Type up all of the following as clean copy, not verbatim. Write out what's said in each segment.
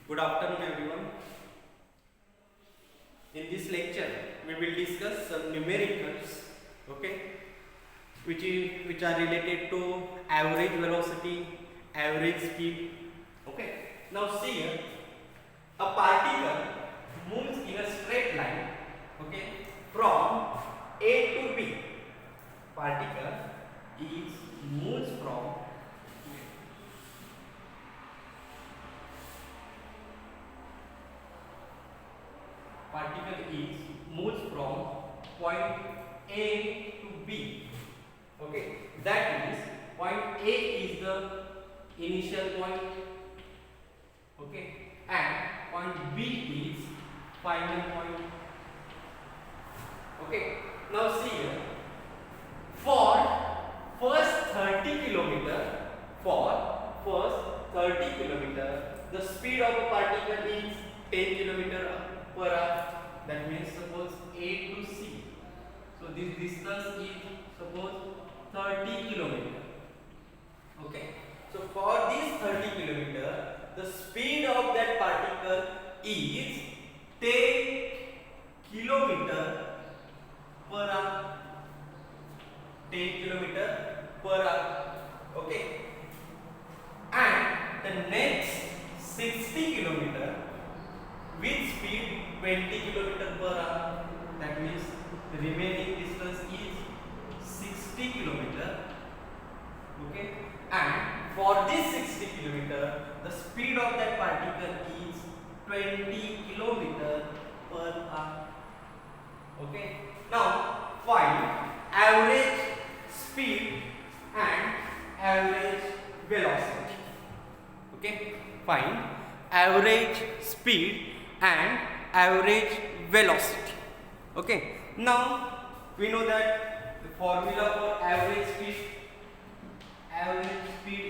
Good afternoon, everyone. In this lecture, we will discuss some numericals, okay, which are related to average velocity, average speed. Okay. Now see here, a particle moves in a straight line, okay, from A to B. Particle is moves from point A to B. Okay, that means point A is the initial point, okay, and point B is final point. Okay, now see here, for first 30 kilometer, the speed of a particle is 10 kilometer per hour. That means suppose A to C. So this distance is suppose 30 kilometer. Okay. So for this 30 kilometer, the speed of that particle is 10 kilometer per hour. 10 kilometer per hour. Okay. And the next 60 kilometer with speed 20 kilometer per hour. That means the remaining distance is 60 kilometer. Okay, and for this 60 kilometer, the speed of that particle is 20 kilometer per hour. Okay, now find average speed and average velocity. Okay, find average speed and average velocity. Okay, now we know that the formula for average speed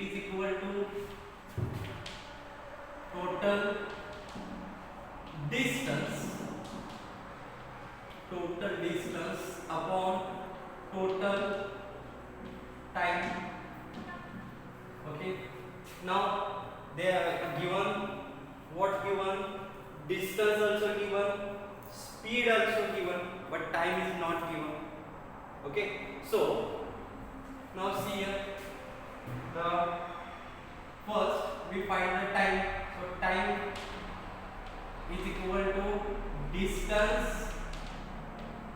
is equal to total distance upon total time. Okay, now they are given what given, distance also given, speed also given, but time is not given. Okay, so now see here, the first we find the time. So time is equal to distance.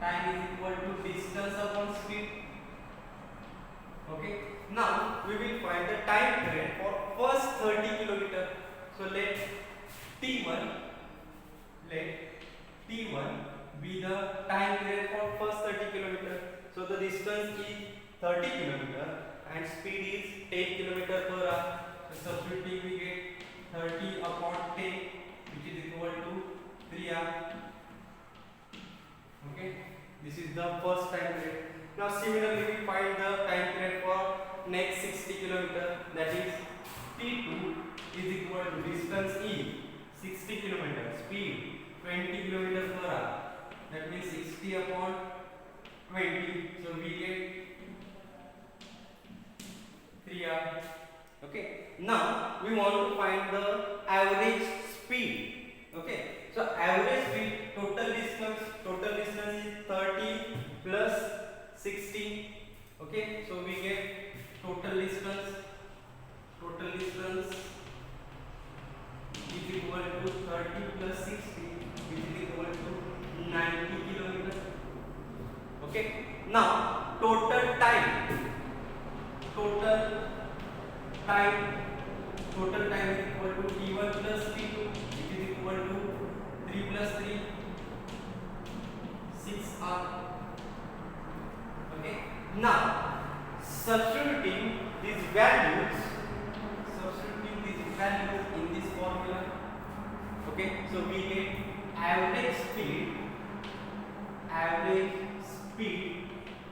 Time is equal to distance upon speed. Okay, now we will find the time period for first 30 kilometer. So let T1 be the time period for first 30 kilometer. So the distance is 30 kilometer and speed is 10 kilometer per hour. So substituting we get 30 upon 10, which is equal to 3 hours. Okay, this is the first time period. Now similarly we find the time period for next 60 kilometer, that is T2 is equal to distance is 60 kilometer, speed 20 kilometer per hour. That means 60 upon 20. So we get 3 hours. Okay. Now we want to find the average speed. Okay. So average speed, total distance is 30 plus 60. Okay. So we get total distance is equal to 30 plus 60, which is equal to 90 kilometers. Okay. Now total time is equal to T1 plus T2, which is equal to 3 plus 3, 6 hours. Okay. Now substituting these values in this formula. Okay, so we get average speed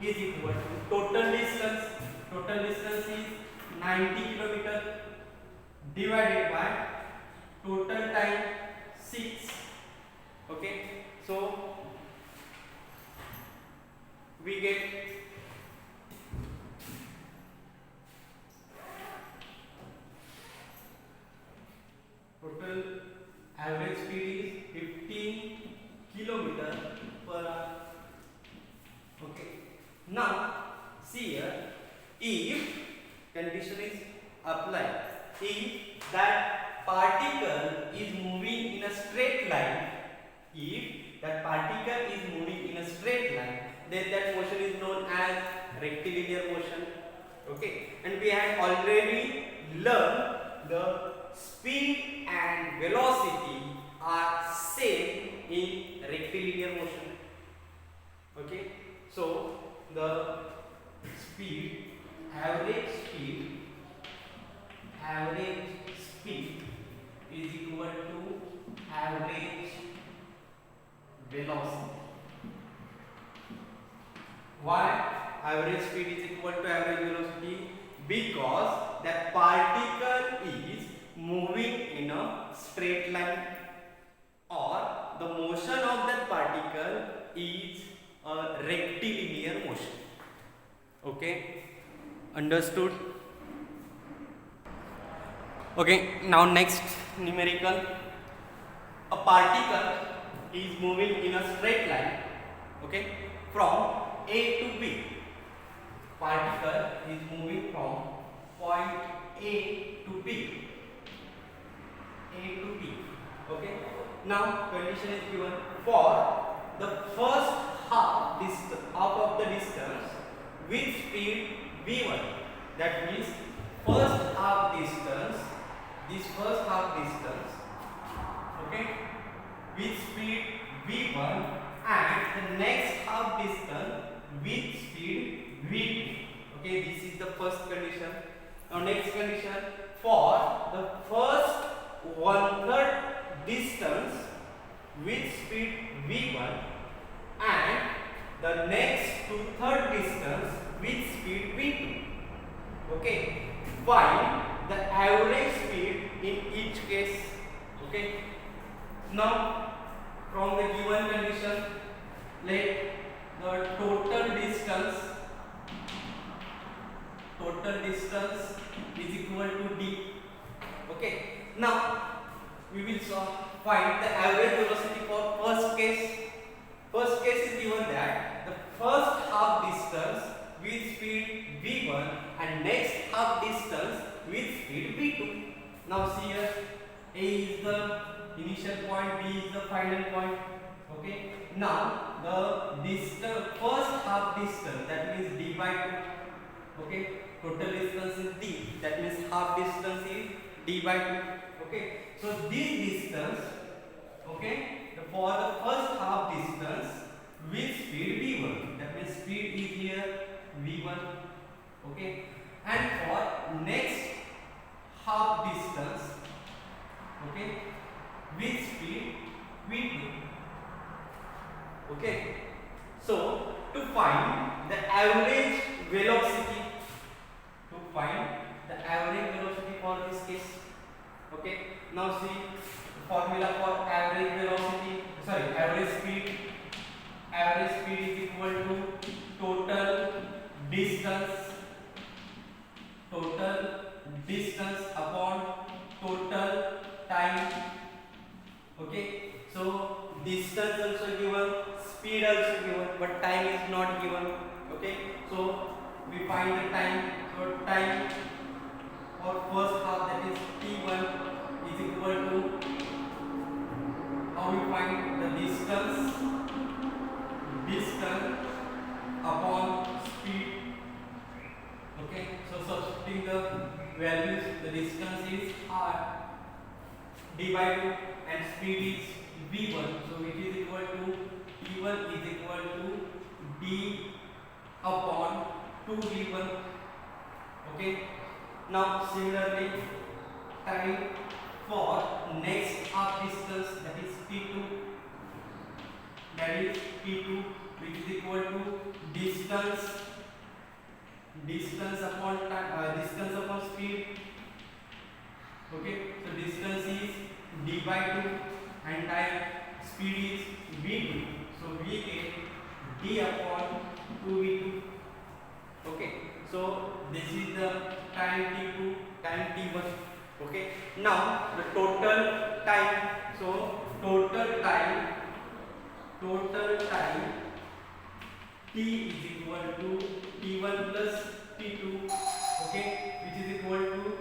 is equal to total distance is 90 kilometer divided by total time 6. Okay, so we get total condition is applied if that particle is moving in a straight line. If that particle is moving in a straight line, then that motion is known as rectilinear motion. Okay, and we had already learned the speed and velocity are same in rectilinear motion. Okay, so the speed, average speed is equal to average velocity. Why average speed is equal to average velocity? Because that particle is moving in a straight line, or the motion of that particle is a rectilinear motion. Okay, understood? Okay, now next numerical. A particle is moving in a straight line, okay, from A to B. Particle is moving from point A to B. Okay. Now condition is given for the first half of the distance with speed v1. That means first half distance. This first half distance, okay, with speed v1, and the next half distance with speed v2. Okay, this is the first condition. Now next condition, for the first 1/3 distance with speed v1 and the next 2/3 distance with speed v2. Okay, find the average speed in each case. Okay, now from the given condition, let the total distance is equal to d. Okay, now we will find the average velocity for first case. First case is given that the first half distance with speed v1 and next half distance with speed v2. Now see here, A is the initial point, B is the final point. Okay, now the distance, first half distance, that means d by 2. Okay, total distance is d, that means half distance is d by 2. Okay, so this distance, okay, for the first half distance with speed v1, that means speed is here v1. Okay, and for next half distance, okay, with speed v2. Okay, so to find the average velocity, for this case. Okay, now see formula for average velocity, average speed. Average speed is equal to total distance upon total time. Okay, so distance also given, speed also given, but time is not given. Okay, so we find the time. So time for first half, that is t1, is equal to, how we find the distance upon speed. Okay, so substituting the values, the distance is r, d by 2, and speed is v1, so which is equal to t1 is equal to d upon 2v1. Okay, now similarly time for next half distance, that is t2, which is equal to distance upon speed. Okay, so distance is d by 2 and time speed is v2, so we get d upon 2v2. Okay, so this is the time t2, time t1. Okay, now the total time, so total time t is equal to t1 plus t2. Okay, which is equal to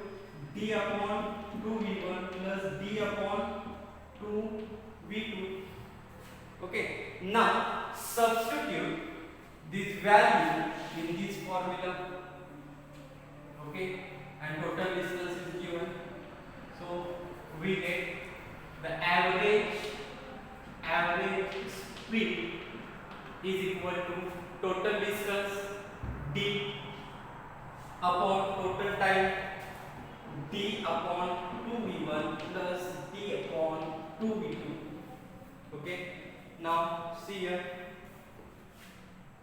d upon 2v1 plus d upon 2v2. Okay, now substitute this value in this formula. Okay, and total distance is given. So we get the average speed is equal to total distance d upon total time d upon 2v1 plus d upon 2v2. Okay, now see here,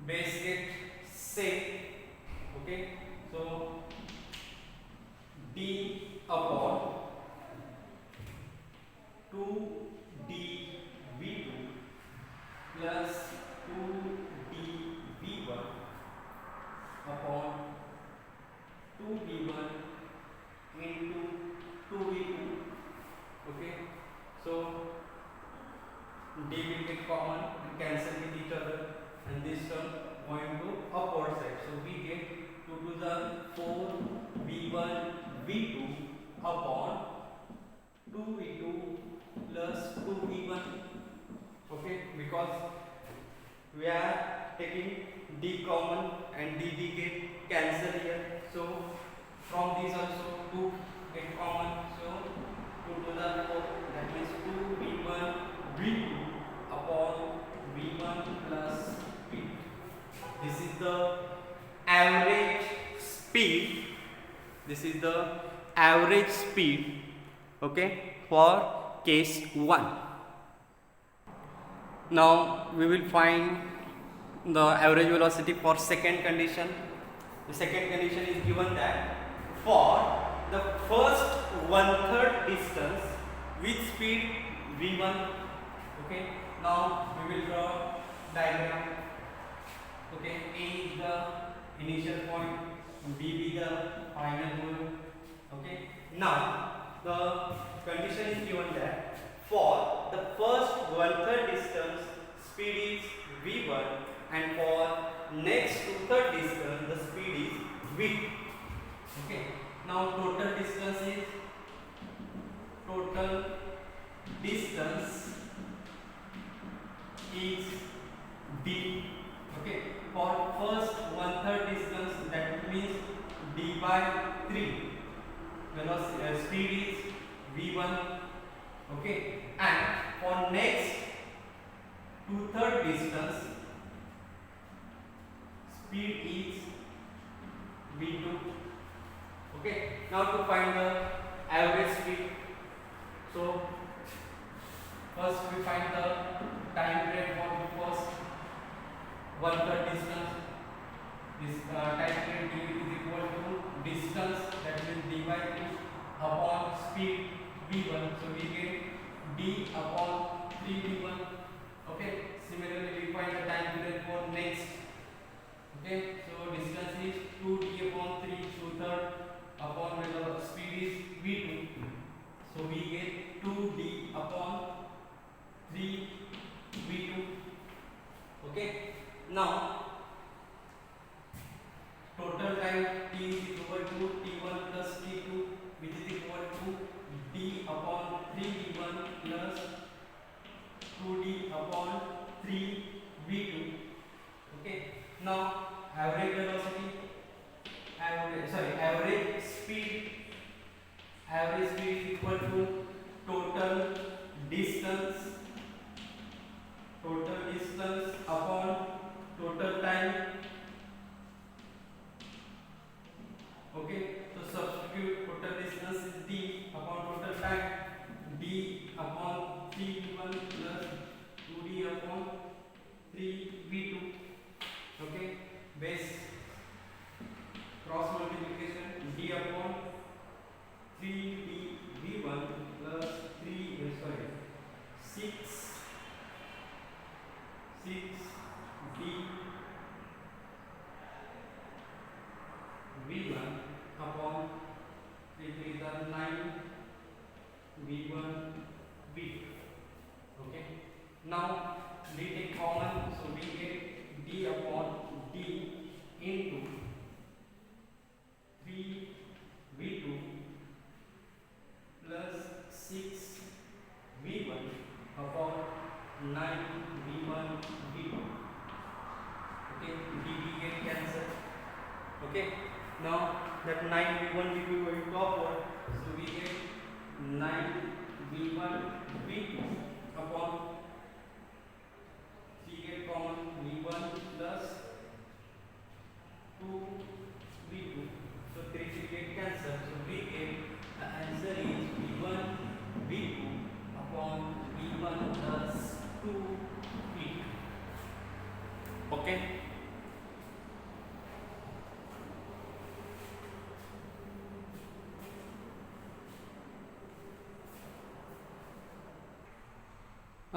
base get set. Okay, so d upon 2dv2 plus 2dv1 upon 2v1 into 2v2. Okay, so d will get common and cancel with each other, and this term going to upward side. So we get 2 to the 4 v1 v2 upon 2v2 plus 2v1. Okay, because we are taking d common and d get cancel here. So from this also 2 get common. So 2 to the 4, that means 2v1 v2 upon v1 plus v2. This is the average speed. This is the average speed, okay, for case 1. Now we will find the average velocity for second condition. The second condition is given that for the first 1/3 distance with speed v1. Okay, now we will draw diagram. Okay, A is the initial point, B the final point. Okay, now the condition is given that for the first 1/3 distance speed is v1, and for next 2/3 distance the speed is v2. Okay, now total distance is d. Okay, for first 1/3 distance, that means d by 3. Velocity speed is v1. Okay, and for next 2/3 distance speed is v2. Okay, now to find the average speed, so first we find the time period for the first 1/3 distance. This time period d is equal to distance, that means d by 2 upon speed v1. So we get d upon 3v1. Okay, similarly we find the time period for next. Okay, so distance is 2d upon 3, 2/3 upon the speed is v2. So we get 2d upon 3v2. Okay, now total time t is equal to t1 plus t2, which is equal to d upon 3v1 plus 2d upon 3v2. Okay, now average velocity, average speed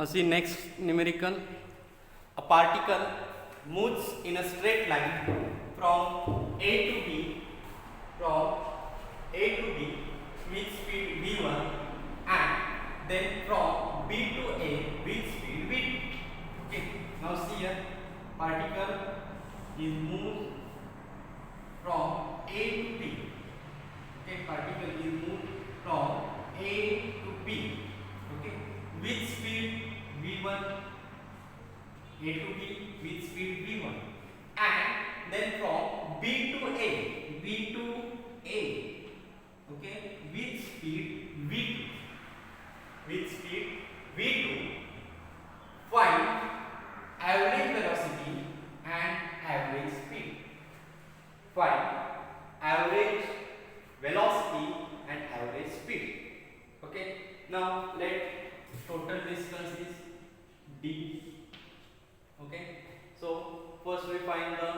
See next numerical. A particle moves in a straight line from A to B, from A to B with speed v1, and then from B to A with speed v2. Okay. Now see here, particle is moved from A to B. Okay, particle is moved from A to B. Okay, with speed v1, A to B with speed v1, and then from B to A, B to A, okay, with speed v2, with speed v2, find average velocity and average speed. Find average velocity and average speed. Okay, now let total distance is d. Okay, so first we find the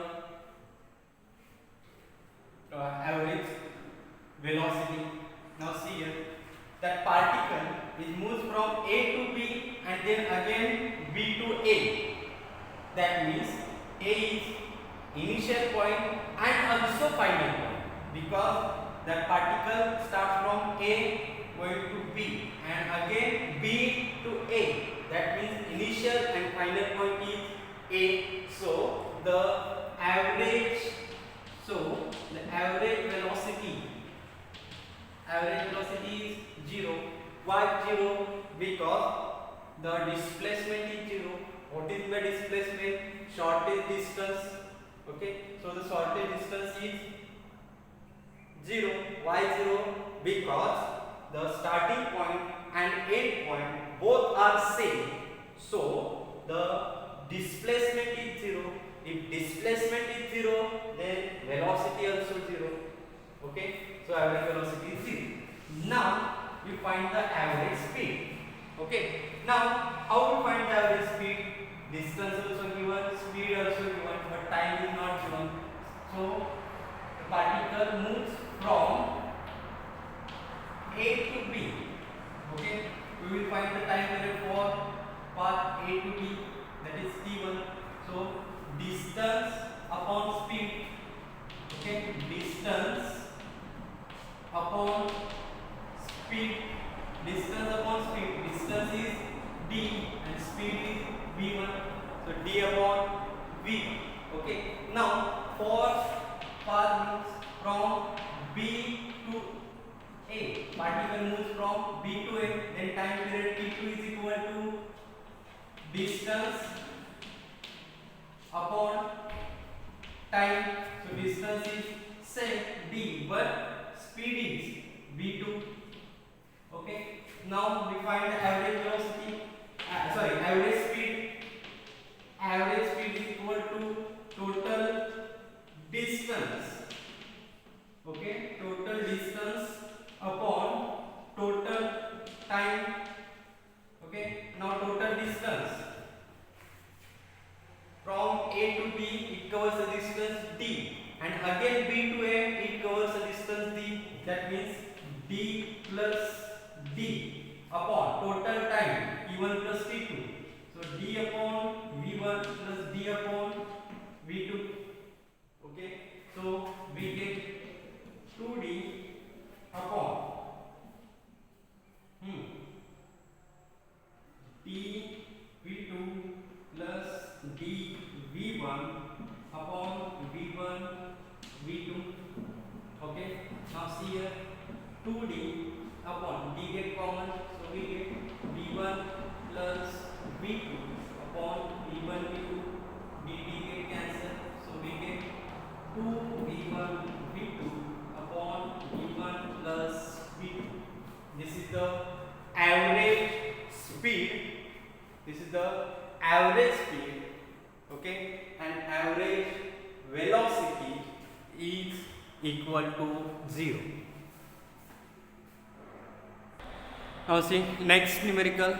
average velocity. Now see here, that particle is moves from A to B and then again B to A. That means A is initial point and also final point, because that particle starts from A going to B and again B to A. That means initial and final point is A. So the average velocity is 0. Why 0? Because the displacement is 0. What is the displacement? Shortest distance. Okay, so the shortest distance is 0. Why 0? Because the starting point and end point both are same. So the displacement is 0. If displacement is 0, then velocity also 0. Okay, so average velocity is 0. Now we find the average speed. Okay, now how to find the average speed? Distance also given, speed also given, but time is not given. So the particle moves from A to B. Okay, we will find the time period for path A to B, that is t1. So distance upon speed. Okay, distance upon speed. Distance upon speed. Distance is d and speed is v1. So d upon v. Okay. Now for path moves from B to A. Particle moves from B to A. Then time period t2 is equal to distance upon time. So distance is same d, but speed is v2. Okay. Now we find the average velocity. Average speed. Average speed is equal to total distance. Okay, total distance upon total time. Okay, now total distance from A to B, it covers the distance d, and again B to A, it covers the distance d. That means d plus d upon total time t1 plus t2. So d upon v1 plus d upon v2. Okay, so we get 2d upon d v2 plus d v1 upon v1 v2. Okay, now see here, 2d upon d get common, so we get v1 plus v2 upon v1 v2. dd get cancel, so we get 2v1 v2 upon v1 plus v2. This is the average speed. This is the average speed. Okay, and average velocity is equal to 0. Now see next numerical.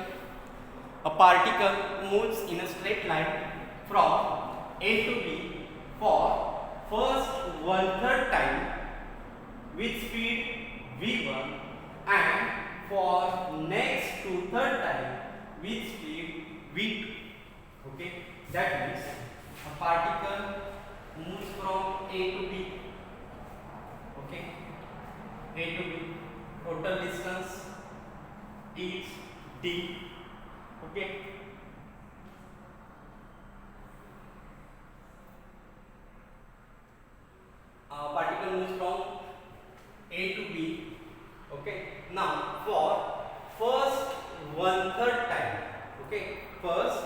A particle moves in a straight line from A to B for first 1/3 time with speed v1, and for next 2/3 time with speed v2. Okay, that means a particle moves from A to B. Okay, A to B. Total distance is d. Okay, particle moves from A to B. Okay, now for first one third time. Okay, first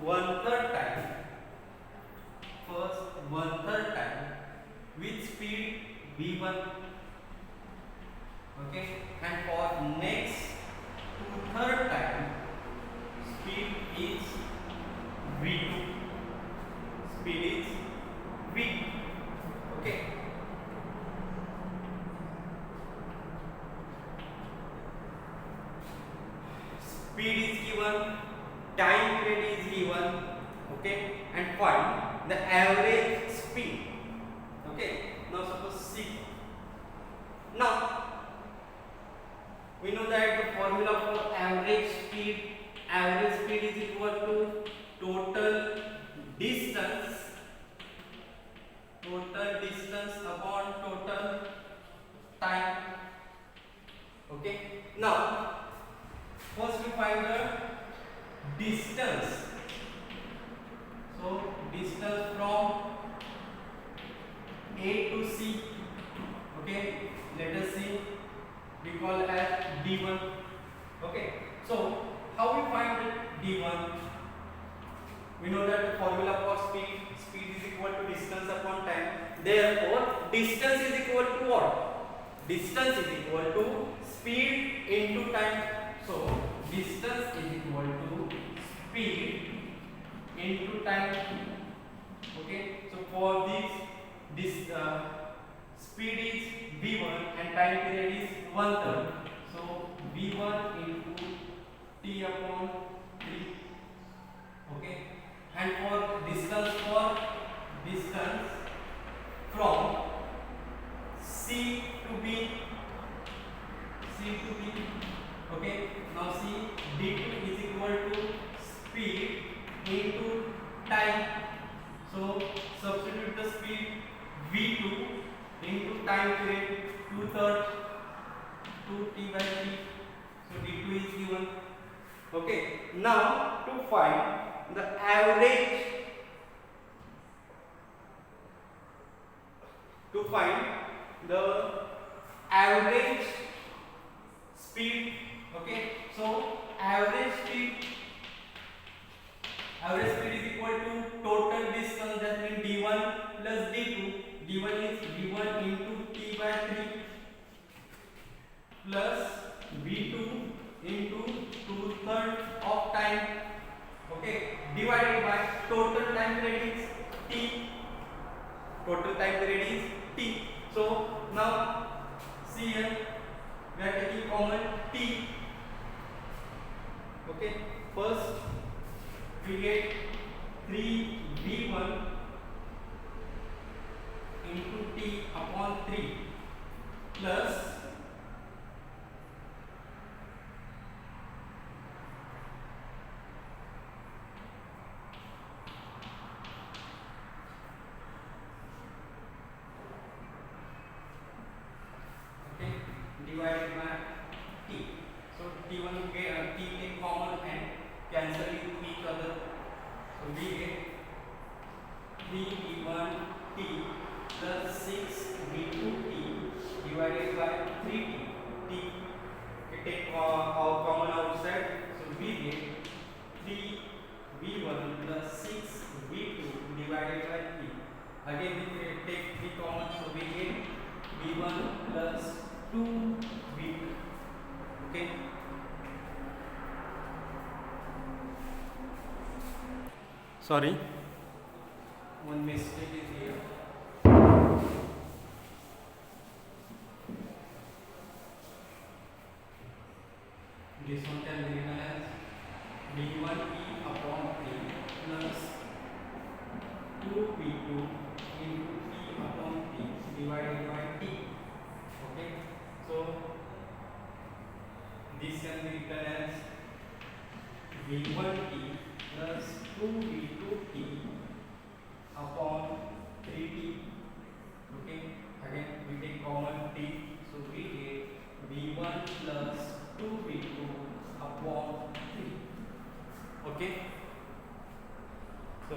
one third time. First one third time with speed v1. Okay, and for next two third time speed is v2. Speed is v. Okay, speed is given, time period is given. Okay, and find the average speed. Okay, now suppose c. Now we know that the formula for average speed is equal to total distance upon total time. Okay, now first we find the distance. So distance from A to C. Okay, let us see, we call as d1. Okay, so how we find d1? We know that the formula for speed is equal to distance upon time. Therefore distance is equal to what? Distance is equal to speed into time. So distance is equal to speed into time. Okay, so for this speed is v1 and time period is 1/3. So v1 into t upon 3. Okay, and for distance from C to B. Okay, now see d2 is equal to speed into time. So substitute the speed v2 into time period 2/3 2t/3. So d2 is given. Okay, now to find the average, speed. Okay, so average speed is equal to total distance, that means d1 plus d2. d1 is v1 into t/3 plus v2 into 2/3 of time. Okay, divided by total time period is t. So now see here, we are taking common t. Okay, first we get 3v1 into t upon 3 plus divided by t. So t1 get t take common and cancel each other. So we get 3v1 t plus 6v2 t divided by 3t. We take our common outside. So we get 3v1 plus 6v2 divided by 3. Again we take 3 common, so we get v1 plus 2v2. Okay, sorry, one mistake is here. This one can be written as d1t upon 3 plus 2v2 into t upon t divided by t. Okay, so this can be written as v1t plus 2v2t upon 3t. Okay, again we take common t, so we get v1 plus 2v2 upon 3. Okay, so